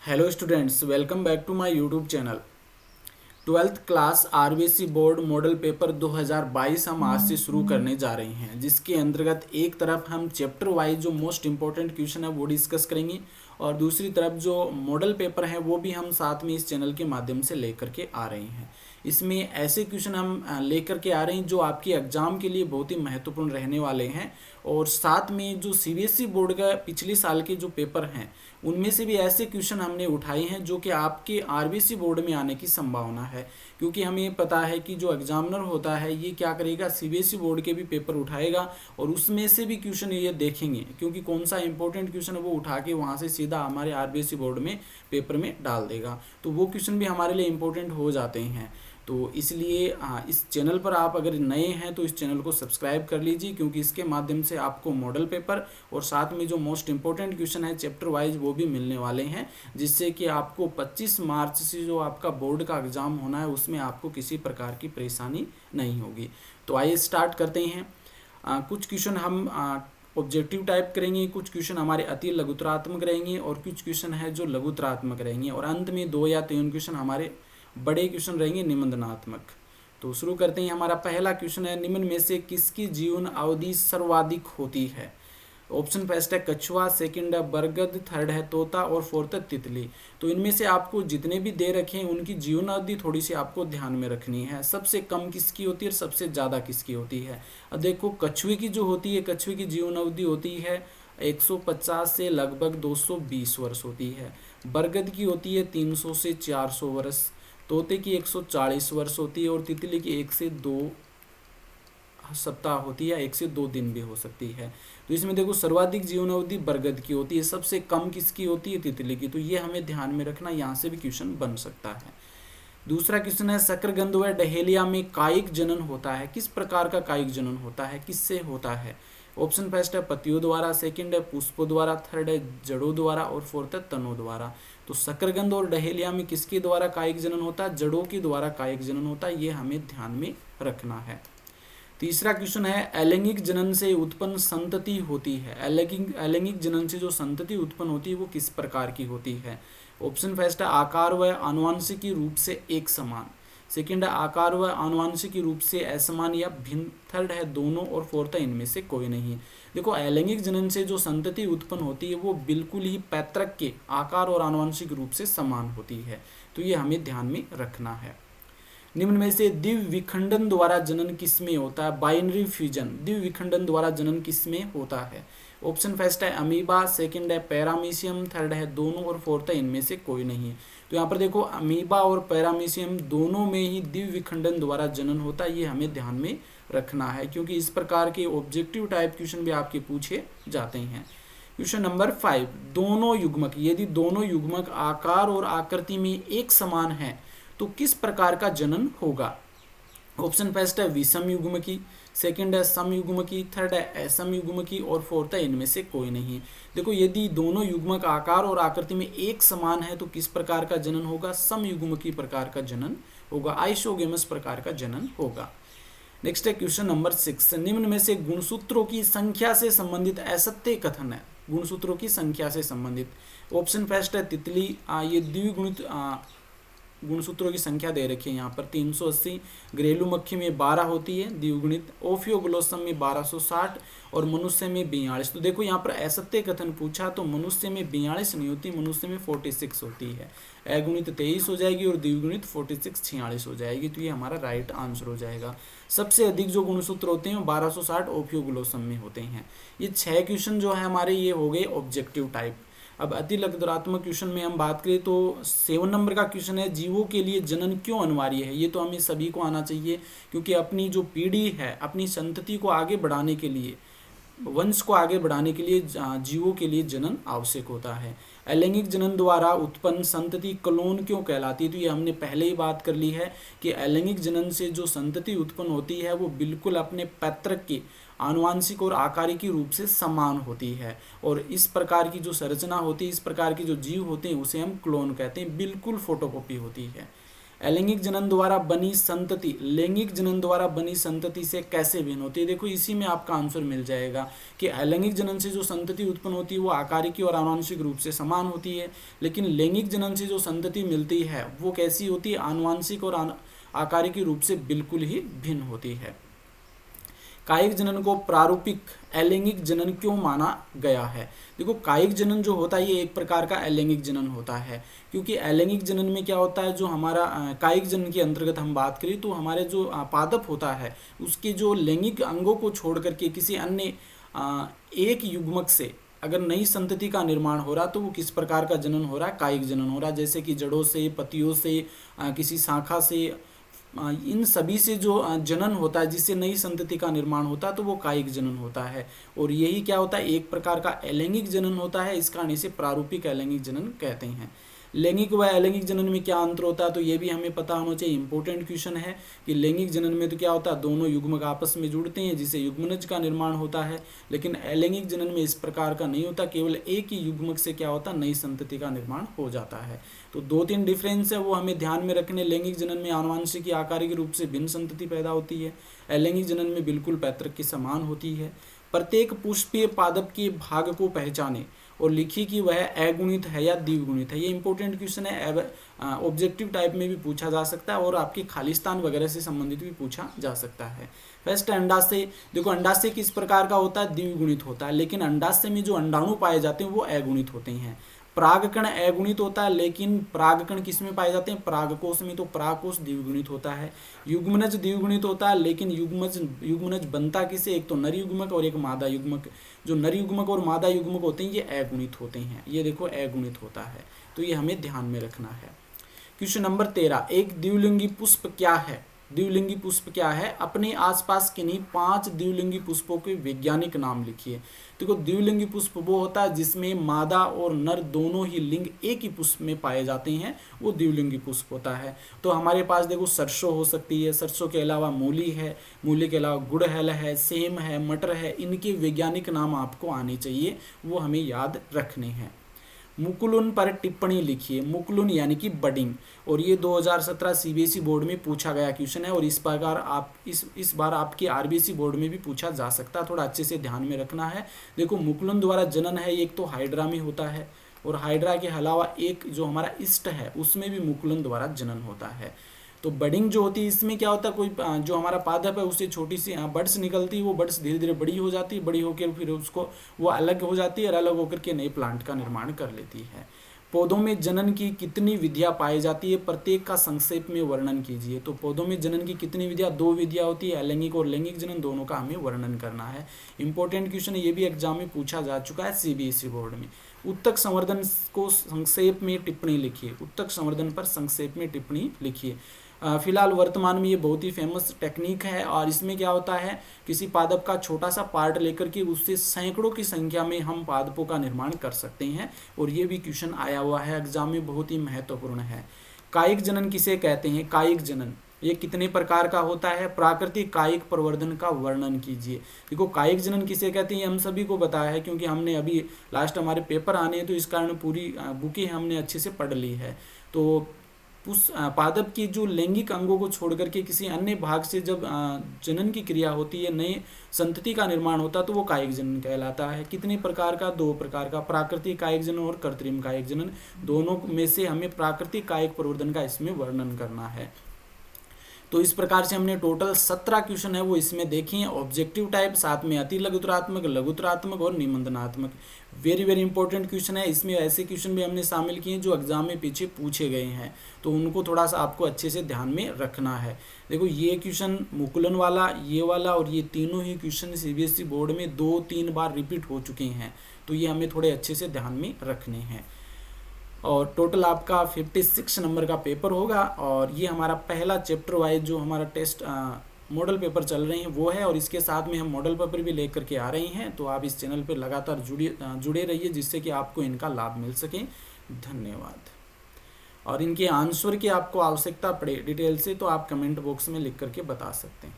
Hello students, welcome back to my YouTube channel. 12th class RBC board model paper 2022 हम आज से शुरू करने जा रहे हैं, जिसके अंतर्गत एक तरफ हम चैप्टर वाइज जो मोस्ट इंपॉर्टेंट क्वेश्चन है वो डिस्कस करेंगे और दूसरी तरफ जो मॉडल पेपर है वो भी हम साथ में इस चैनल के माध्यम से लेकर के आ रहे हैं। इसमें ऐसे क्वेश्चन हम लेकर के आ रहे हैं जो आपके एग्जाम के लिए बहुत ही महत्वपूर्ण रहने वाले हैं और साथ में जो सीबीएसई बोर्ड का पिछले साल के जो पेपर हैं उनमें से भी ऐसे क्वेश्चन हमने उठाए हैं जो कि आपके आरबीसी बोर्ड में आने की संभावना है, क्योंकि हमें पता है कि जो एग्जामिनर होता है ये क्या करेगा, सीबीएसई बोर्ड के भी पेपर उठाएगा और उसमें से भी क्वेश्चन ये देखेंगे क्योंकि कौन सा इंपॉर्टेंट क्वेश्चन है वो उठा के वहाँ से सीधा हमारे आरबीसी बोर्ड में पेपर में डाल देगा। तो वो क्वेश्चन भी हमारे लिए इंपॉर्टेंट हो जाते हैं। तो इसलिए इस चैनल पर आप अगर नए हैं तो इस चैनल को सब्सक्राइब कर लीजिए, क्योंकि इसके माध्यम से आपको मॉडल पेपर और साथ में जो मोस्ट इंपॉर्टेंट क्वेश्चन है चैप्टर वाइज वो भी मिलने वाले हैं, जिससे कि आपको 25 मार्च से जो आपका बोर्ड का एग्ज़ाम होना है उसमें आपको किसी प्रकार की परेशानी नहीं होगी। तो आइए स्टार्ट करते हैं। कुछ क्वेश्चन हम ऑब्जेक्टिव टाइप करेंगे, कुछ क्वेश्चन हमारे अति लघुतरात्मक रहेंगे और कुछ क्वेश्चन है जो लघुतरात्मक रहेंगे और अंत में 2 या 3 क्वेश्चन हमारे बड़े क्वेश्चन रहेंगे निबंधनात्मक। तो शुरू करते हैं। हमारा पहला क्वेश्चन है, निम्न में से किसकी जीवन अवधि सर्वाधिक होती है? ऑप्शन फर्स्ट है कछुआ, सेकंड है बरगद, थर्ड है तोता और फोर्थ है तितली। तो इनमें से आपको जितने भी दे रखे हैं उनकी जीवन अवधि थोड़ी सी आपको ध्यान में रखनी है। सबसे कम किसकी होती है और सबसे ज़्यादा किसकी होती है? अब देखो, कछुए की जो होती है, कछुए की जीवन अवधि होती है 150 से लगभग 220 वर्ष होती है। बरगद की होती है 300 से 400 वर्ष, तोते की 140 वर्ष होती है और तितली की 1 से 2 सप्ताह होती है, 1 से 2 दिन भी हो सकती है। तो इसमें देखो, सर्वाधिक जीवन अवधि बरगद की होती है, सबसे कम किसकी होती है? तितली की। तो ये हमें ध्यान में रखना, यहाँ से भी क्वेश्चन बन सकता है। दूसरा क्वेश्चन है, शकरकंद व डहेलिया में कायिक जनन होता है, किस प्रकार का कायिक जनन होता है, किससे होता है? ऑप्शन फर्स्ट है पत्तियों द्वारा, सेकंड है पुष्पों द्वारा, थर्ड है जड़ों द्वारा और फोर्थ है तनों द्वारा। तो शकरकंद और डहेलिया में किसके द्वारा कायिक जनन होता है? जड़ों के द्वारा कायिक जनन होता है, ये हमें ध्यान में रखना है। तीसरा क्वेश्चन है, अलैंगिक जनन से उत्पन्न संतति होती है, अलैंगिक जनन से जो संतति उत्पन्न होती है वो किस प्रकार की होती है? ऑप्शन फर्स्ट है आकार व आनुवांशिकी रूप से एक समान, सेकंड है आकार व आनुवांशिकी रूप से असमान या भिन्न, थर्ड है दोनों और फोर्थ है इनमें से कोई नहीं। देखो, अलैंगिक जनन से जो संतति उत्पन्न होती है वो बिल्कुल ही पैतृक के आकार और आनुवांशिक रूप से समान होती है, तो ये हमें ध्यान में रखना है। निम्न में से दिव्य विखंडन द्वारा जनन किसमें होता है? बाइनरी फ्यूजन, दिव्य विखंडन द्वारा जनन किसमें होता है? ऑप्शन फर्स्ट है अमीबा, सेकंड है पैरामीशियम, थर्ड है दोनों और फोर्थ है इनमें से कोई नहीं। तो यहाँ पर देखो, अमीबा और पैरामीशियम दोनों में ही दिव्य विखंडन द्वारा जनन होता है, ये हमें ध्यान में रखना है, क्योंकि इस प्रकार के ऑब्जेक्टिव टाइप क्वेश्चन भी आपके पूछे जाते हैं। क्वेश्चन नंबर 5, दोनों युग्मक, यदि दोनों युग्मक आकार और आकृति में एक समान है तो किस प्रकार का जनन होगा? ऑप्शन फर्स्ट है विषम युग्मकी, सेकंड है सम युग्मकी, थर्ड है असम युग्मकी और फोर्थ है इनमें से कोई नहीं। देखो, यदि दोनों युग्मक आकार और आकृति में एक समान है तो किस प्रकार का जनन होगा? सम युग्मकी प्रकार का जनन होगा, आइसोगेमस प्रकार का जनन होगा। नेक्स्ट है क्वेश्चन नंबर 6, निम्न में से गुणसूत्रों की संख्या से संबंधित असत्य कथन है, गुणसूत्रों की संख्या से संबंधित। ऑप्शन फर्स्ट है तितली, ये द्विगुणित गुणसूत्रों की संख्या दे रखी है यहाँ पर 380, घरेलू मक्खी में 12 होती है द्विगुणित, ओफियोग्लोसम में 1260 और मनुष्य में 42। तो देखो, यहाँ पर असत्य कथन पूछा तो मनुष्य में 42 नहीं होती, मनुष्य में 46 होती है। अगुणित 23 हो जाएगी और द्विगुणित 46 46 हो जाएगी, तो ये हमारा राइट आंसर हो जाएगा। सबसे अधिक जो गुणसूत्र होते हैं वो 1260 ओफियोग्लोसम में होते हैं। ये 6 क्वेश्चन जो है हमारे ये हो गए ऑब्जेक्टिव टाइप। अब अति लघुतरात्मक क्वेश्चन में हम बात करें तो 7 नंबर का क्वेश्चन है, जीवों के लिए जनन क्यों अनिवार्य है? ये तो हमें सभी को आना चाहिए, क्योंकि अपनी जो पीढ़ी है, अपनी संतति को आगे बढ़ाने के लिए, वंश को आगे बढ़ाने के लिए जीवों के लिए जनन आवश्यक होता है। अलैंगिक जनन द्वारा उत्पन्न संतति क्लोन क्यों कहलाती है? तो ये हमने पहले ही बात कर ली है कि अलैंगिक जनन से जो संतति उत्पन्न होती है वो बिल्कुल अपने पैतृक के आनुवांशिक और आकारिकी रूप से समान होती है, और इस प्रकार की जो संरचना होती है, इस प्रकार के जो जीव होते हैं उसे हम क्लोन कहते हैं, बिल्कुल फोटोकॉपी होती है। अलैंगिक जनन द्वारा बनी संतति लैंगिक जनन द्वारा बनी संतति से कैसे भिन्न होती है। देखो इसी में आपका आंसर मिल जाएगा कि अलैंगिक जनन से जो संतति उत्पन्न होती है वो आकारिकी और आनुवंशिक रूप से समान होती है, लेकिन लैंगिक जनन से जो संतति मिलती है वो कैसी होती है, आनुवंशिक और आकारिकी रूप से बिल्कुल ही भिन्न होती है। कायिक जनन को प्रारूपिक अलैंगिक जनन क्यों माना गया है। देखो कायिक जनन जो होता है ये एक प्रकार का अलैंगिक जनन होता है, क्योंकि अलैंगिक जनन में क्या होता है, जो हमारा कायिक जनन के अंतर्गत हम बात करें तो हमारे जो पादप होता है उसके जो लैंगिक अंगों को छोड़ करके किसी अन्य एक युग्मक से अगर नई संतति का निर्माण हो रहा तो वो किस प्रकार का जनन हो रहा है, कायिक जनन हो रहा है। जैसे कि जड़ों से, पत्तियों से, किसी शाखा से, इन सभी से जो जनन होता है जिससे नई संतति का निर्माण होता है तो वो कायिक जनन होता है। और यही क्या होता है, एक प्रकार का अलैंगिक जनन होता है, इस कारण इसे प्रारूपिक अलैंगिक जनन कहते हैं। लैंगिक व अलैंगिक जनन में क्या अंतर होता है तो ये भी हमें पता होना चाहिए, इंपॉर्टेंट क्वेश्चन है कि लैंगिक जनन में तो क्या होता है, दोनों युग्मक आपस में जुड़ते हैं जिससे युग्मनज का निर्माण होता है, लेकिन अलैंगिक जनन में इस प्रकार का नहीं होता, केवल एक ही युग्मक से क्या होता है, नई संतति का निर्माण हो जाता है। तो 2-3 डिफरेंस है वो हमें ध्यान में रखने। लैंगिक जनन में आनुवंशिक या आकारिक रूप से भिन्न संतति पैदा होती है, अलैंगिक जनन में बिल्कुल पैतृक के समान होती है। प्रत्येक पुष्पीय पादप के भाग को पहचाने और लिखी कि वह अगुणित है या द्विगुणित है। ये इंपॉर्टेंट क्वेश्चन है, ऑब्जेक्टिव टाइप में भी पूछा जा सकता है और आपके खालिस्तान वगैरह से संबंधित भी पूछा जा सकता है। फर्स्ट अंडाशय, देखो अंडाशय किस प्रकार का होता है, द्विगुणित होता है, लेकिन अंडाशय में जो अंडाणु पाए जाते हैं वो अगुणित होते हैं। परागकण अगुणित होता है, लेकिन परागकण किस में पाए जाते हैं, परागकोश में, तो परागकोश द्विगुणित होता है। युग्मनज द्विगुणित होता है, लेकिन युग्मनज बनता किसे, एक तो नर युग्मक और एक मादा युग्मक। जो नर युग्मक और मादा युग्मक होते हैं ये अगुणित होते हैं, ये देखो अगुणित होता है, तो ये हमें ध्यान में रखना है। क्वेश्चन नंबर 13, एक द्विलिंगी पुष्प क्या है। द्विलिंगी पुष्प क्या है, अपने आसपास किन्हीं 5 द्विलिंगी पुष्पों के वैज्ञानिक नाम लिखिए। देखो द्विलिंगी पुष्प वो होता है जिसमें मादा और नर दोनों ही लिंग एक ही पुष्प में पाए जाते हैं, वो द्विलिंगी पुष्प होता है। तो हमारे पास देखो सरसों हो सकती है, सरसों के अलावा मूली है, मूली के अलावा गुड़हल है, सेम है, मटर है, इनके वैज्ञानिक नाम आपको आने चाहिए, वो हमें याद रखने हैं। मुकुलन पर टिप्पणी लिखिए, मुकुलन यानी कि बडिंग, और ये 2017 सीबीएसई बोर्ड में पूछा गया क्वेश्चन है और इस प्रकार आप इस बार आपके आरबीसी बोर्ड में भी पूछा जा सकता है, थोड़ा अच्छे से ध्यान में रखना है। देखो मुकुलन द्वारा जनन है, एक तो हाइड्रा में होता है और हाइड्रा के अलावा एक जो हमारा ईस्ट है उसमें भी मुकुलन द्वारा जनन होता है। तो बडिंग जो होती है इसमें क्या होता है, कोई जो हमारा पादप है उससे छोटी सी बड्स निकलती है, वो बड्स धीरे धीरे बड़ी हो जाती है, बड़ी होकर फिर उसको वो अलग हो जाती है और अलग होकर के नए प्लांट का निर्माण कर लेती है। पौधों में जनन की कितनी विधियां पाई जाती है, प्रत्येक का संक्षेप में वर्णन कीजिए। तो पौधों में जनन की कितनी विधियां, 2 विधियां होती है, अलैंगिक और लैंगिक जनन, दोनों का हमें वर्णन करना है। इंपॉर्टेंट क्वेश्चन है, ये भी एग्जाम में पूछा जा चुका है सीबीएसई बोर्ड में। उत्तक संवर्धन को संक्षेप में टिप्पणी लिखिए, उत्तक संवर्धन पर संक्षेप में टिप्पणी लिखिए। फिलहाल वर्तमान में ये बहुत ही फेमस टेक्निक है और इसमें क्या होता है, किसी पादप का छोटा सा पार्ट लेकर के उससे सैकड़ों की संख्या में हम पादपों का निर्माण कर सकते हैं और ये भी क्वेश्चन आया हुआ है एग्जाम में, बहुत ही महत्वपूर्ण है। कायिक जनन किसे कहते हैं, कायिक जनन ये कितने प्रकार का होता है, प्राकृतिक कायिक प्रवर्धन का वर्णन कीजिए। देखो कायिक जनन किसे कहते हैं हम सभी को बताया है, क्योंकि हमने अभी लास्ट हमारे पेपर आने हैं तो इस कारण पूरी बुकें हमने अच्छे से पढ़ ली है। तो उस पादप की जो लैंगिक अंगों को छोड़ करके किसी अन्य भाग से जब जनन की क्रिया होती है, नए संतति का निर्माण होता है तो वो कायिक जनन कहलाता है। कितने प्रकार का, 2 प्रकार का, प्राकृतिक कायिक जनन और कृत्रिम कायिक जनन। दोनों में से हमें प्राकृतिक कायिक प्रवर्धन का इसमें वर्णन करना है। तो इस प्रकार से हमने टोटल 17 क्वेश्चन है वो इसमें देखे हैं, ऑब्जेक्टिव टाइप, साथ में अति लघुतरात्मक, लघुतरात्मक और निबंधनात्मक। वेरी वेरी इंपॉर्टेंट क्वेश्चन है, इसमें ऐसे क्वेश्चन भी हमने शामिल किए जो एग्जाम में पीछे पूछे गए हैं, तो उनको थोड़ा सा आपको अच्छे से ध्यान में रखना है। देखो ये क्वेश्चन मुकुलन वाला, ये वाला और ये तीनों ही क्वेश्चन सीबीएसई बोर्ड में 2-3 बार रिपीट हो चुके हैं, तो ये हमें थोड़े अच्छे से ध्यान में रखने हैं। और टोटल आपका 56 नंबर का पेपर होगा और ये हमारा पहला चैप्टर वाइज जो हमारा टेस्ट मॉडल पेपर चल रहे हैं वो है, और इसके साथ में हम मॉडल पेपर भी लेकर के आ रहे हैं। तो आप इस चैनल पर लगातार जुड़े रहिए जिससे कि आपको इनका लाभ मिल सके। धन्यवाद। और इनके आंसर की आपको आवश्यकता पड़े डिटेल से तो आप कमेंट बॉक्स में लिख करके बता सकते हैं।